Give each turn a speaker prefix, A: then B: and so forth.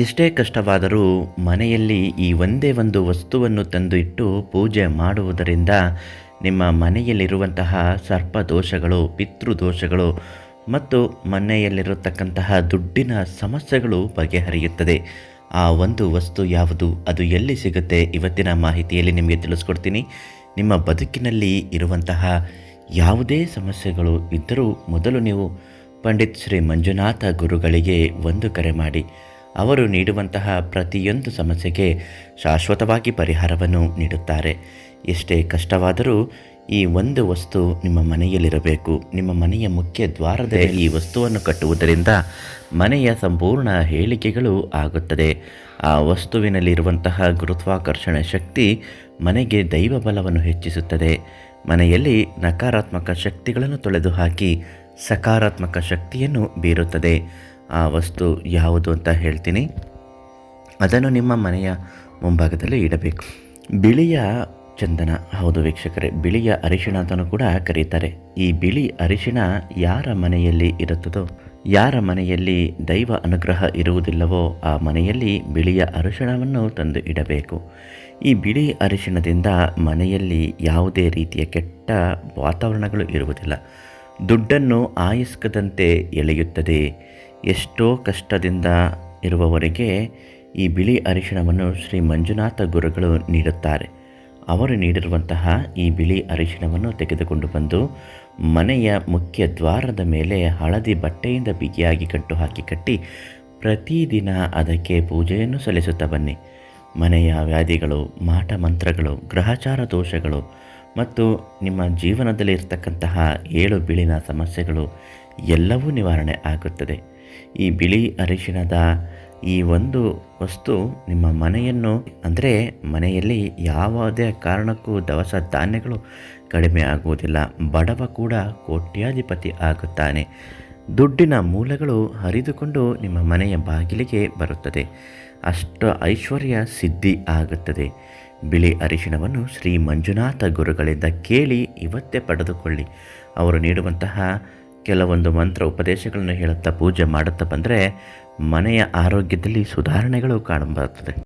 A: ಎಷ್ಟೇ ಕಷ್ಟವಾದರೂ ಮನೆಯಲ್ಲಿ ಈ ಒಂದೇ ಒಂದು ವಸ್ತುವನ್ನು ತಂದು ಇಟ್ಟು ಪೂಜೆ ಮಾಡುವುದರಿಂದ ನಿಮ್ಮ ಮನೆಯಲ್ಲಿರುವಂತಹ ಸರ್ಪದೋಷಗಳು, ಪಿತೃದೋಷಗಳು ಮತ್ತು ಮನೆಯಲ್ಲಿರತಕ್ಕಂತಹ ದುಡ್ಡಿನ ಸಮಸ್ಯೆಗಳು ಬಗೆಹರಿಯುತ್ತದೆ. ಆ ಒಂದು ವಸ್ತು ಯಾವುದು, ಅದು ಎಲ್ಲಿ ಸಿಗುತ್ತೆ, ಇವತ್ತಿನ ಮಾಹಿತಿಯಲ್ಲಿ ನಿಮಗೆ ತಿಳಿಸ್ಕೊಡ್ತೀನಿ. ನಿಮ್ಮ ಬದುಕಿನಲ್ಲಿ ಇರುವಂತಹ ಯಾವುದೇ ಸಮಸ್ಯೆಗಳು ಇದ್ದರೂ ಮೊದಲು ನೀವು ಪಂಡಿತ್ ಶ್ರೀ ಮಂಜುನಾಥ ಗುರುಗಳಿಗೆ ಒಂದು ಕರೆ ಮಾಡಿ. ಅವರು ನೀಡುವಂತಹ ಪ್ರತಿಯೊಂದು ಸಮಸ್ಯೆಗೆ ಶಾಶ್ವತವಾಗಿ ಪರಿಹಾರವನ್ನು ನೀಡುತ್ತಾರೆ. ಎಷ್ಟೇ ಕಷ್ಟವಾದರೂ ಈ ಒಂದು ವಸ್ತು ನಿಮ್ಮ ಮನೆಯಲ್ಲಿರಬೇಕು. ನಿಮ್ಮ ಮನೆಯ ಮುಖ್ಯ ದ್ವಾರದಲ್ಲಿ ಈ ವಸ್ತುವನ್ನು ಕಟ್ಟುವುದರಿಂದ ಮನೆಯ ಸಂಪೂರ್ಣ ಹೇಳಿಕೆಗಳು ಆಗುತ್ತದೆ. ಆ ವಸ್ತುವಿನಲ್ಲಿರುವಂತಹ ಗುರುತ್ವಾಕರ್ಷಣೆ ಶಕ್ತಿ ಮನೆಗೆ ದೈವ ಬಲವನ್ನು ಹೆಚ್ಚಿಸುತ್ತದೆ. ಮನೆಯಲ್ಲಿ ನಕಾರಾತ್ಮಕ ಶಕ್ತಿಗಳನ್ನು ತೊಳೆದುಹಾಕಿ ಸಕಾರಾತ್ಮಕ ಶಕ್ತಿಯನ್ನು ಬೀರುತ್ತದೆ. ಆ ವಸ್ತು ಯಾವುದು ಅಂತ ಹೇಳ್ತೀನಿ. ಅದನ್ನು ನಿಮ್ಮ ಮನೆಯ ಮುಂಭಾಗದಲ್ಲಿ ಇಡಬೇಕು. ಬಿಳಿಯ ಚಂದನ, ಹೌದು ವೀಕ್ಷಕರೇ, ಬಿಳಿಯ ಅರಿಶಿಣ ಅಂತಲೂ ಕೂಡ ಕರೀತಾರೆ. ಈ ಬಿಳಿ ಅರಿಶಿಣ ಯಾರ ಮನೆಯಲ್ಲಿ ಇರುತ್ತದೋ, ಯಾರ ಮನೆಯಲ್ಲಿ ದೈವ ಅನುಗ್ರಹ ಇರುವುದಿಲ್ಲವೋ ಆ ಮನೆಯಲ್ಲಿ ಬಿಳಿಯ ಅರಿಶಿಣವನ್ನು ತಂದು ಇಡಬೇಕು. ಈ ಬಿಳಿ ಅರಿಶಿಣದಿಂದ ಮನೆಯಲ್ಲಿ ಯಾವುದೇ ರೀತಿಯ ಕೆಟ್ಟ ವಾತಾವರಣಗಳು ಇರುವುದಿಲ್ಲ. ದುಡ್ಡನ್ನು ಆಯಸ್ಕದಂತೆ ಎಳೆಯುತ್ತದೆ. ಎಷ್ಟೋ ಕಷ್ಟದಿಂದ ಇರುವವರಿಗೆ ಈ ಬಿಳಿ ಅರಿಶಿಣವನ್ನು ಶ್ರೀ ಮಂಜುನಾಥ ಗುರುಗಳು ನೀಡುತ್ತಾರೆ. ಅವರು ನೀಡಿರುವಂತಹ ಈ ಬಿಳಿ ಅರಿಶಿಣವನ್ನು ತೆಗೆದುಕೊಂಡು ಬಂದು ಮನೆಯ ಮುಖ್ಯ ದ್ವಾರದ ಮೇಲೆ ಹಳದಿ ಬಟ್ಟೆಯಿಂದ ಬಿಗಿಯಾಗಿ ಕಟ್ಟಿ ಪ್ರತಿದಿನ ಅದಕ್ಕೆ ಪೂಜೆಯನ್ನು ಸಲ್ಲಿಸುತ್ತಾ ಬನ್ನಿ. ಮನೆಯ ವ್ಯಾಧಿಗಳು, ಮಾಟ ಮಂತ್ರಗಳು, ಗ್ರಹಚಾರ ದೋಷಗಳು ಮತ್ತು ನಿಮ್ಮ ಜೀವನದಲ್ಲಿ ಇರತಕ್ಕಂತಹ 7 ಬಿಳಿನ ಸಮಸ್ಯೆಗಳು ಎಲ್ಲವೂ ನಿವಾರಣೆ ಆಗುತ್ತದೆ. ಈ ಬಿಳಿ ಅರಿಶಿಣದ ಈ ಒಂದು ವಸ್ತು ನಿಮ್ಮ ಮನೆಯನ್ನು, ಅಂದರೆ ಮನೆಯಲ್ಲಿ ಯಾವುದೇ ಕಾರಣಕ್ಕೂ ದವಸ ಧಾನ್ಯಗಳು ಕಡಿಮೆ ಆಗುವುದಿಲ್ಲ. ಬಡವ ಕೂಡ ಕೋಟ್ಯಾಧಿಪತಿ ಆಗುತ್ತಾನೆ. ದುಡ್ಡಿನ ಮೂಲಗಳು ಹರಿದುಕೊಂಡು ನಿಮ್ಮ ಮನೆಯ ಬಾಗಿಲಿಗೆ ಬರುತ್ತದೆ. ಅಷ್ಟು ಐಶ್ವರ್ಯ ಸಿದ್ಧಿ ಆಗುತ್ತದೆ. ಬಿಳಿ ಅರಿಶಿಣವನ್ನು ಶ್ರೀ ಮಂಜುನಾಥ ಗುರುಗಳಿಂದ ಕೇಳಿ ಇವತ್ತೇ ಪಡೆದುಕೊಳ್ಳಿ. ಅವರು ನೀಡುವಂತಹ ಕೆಲವೊಂದು ಮಂತ್ರ ಉಪದೇಶಗಳನ್ನು ಹೇಳುತ್ತಾ ಪೂಜೆ ಮಾಡುತ್ತಾ ಬಂದರೆ ಮನೆಯ ಆರೋಗ್ಯದಲ್ಲಿ ಸುಧಾರಣೆಗಳು ಕಾಣಬರುತ್ತದೆ.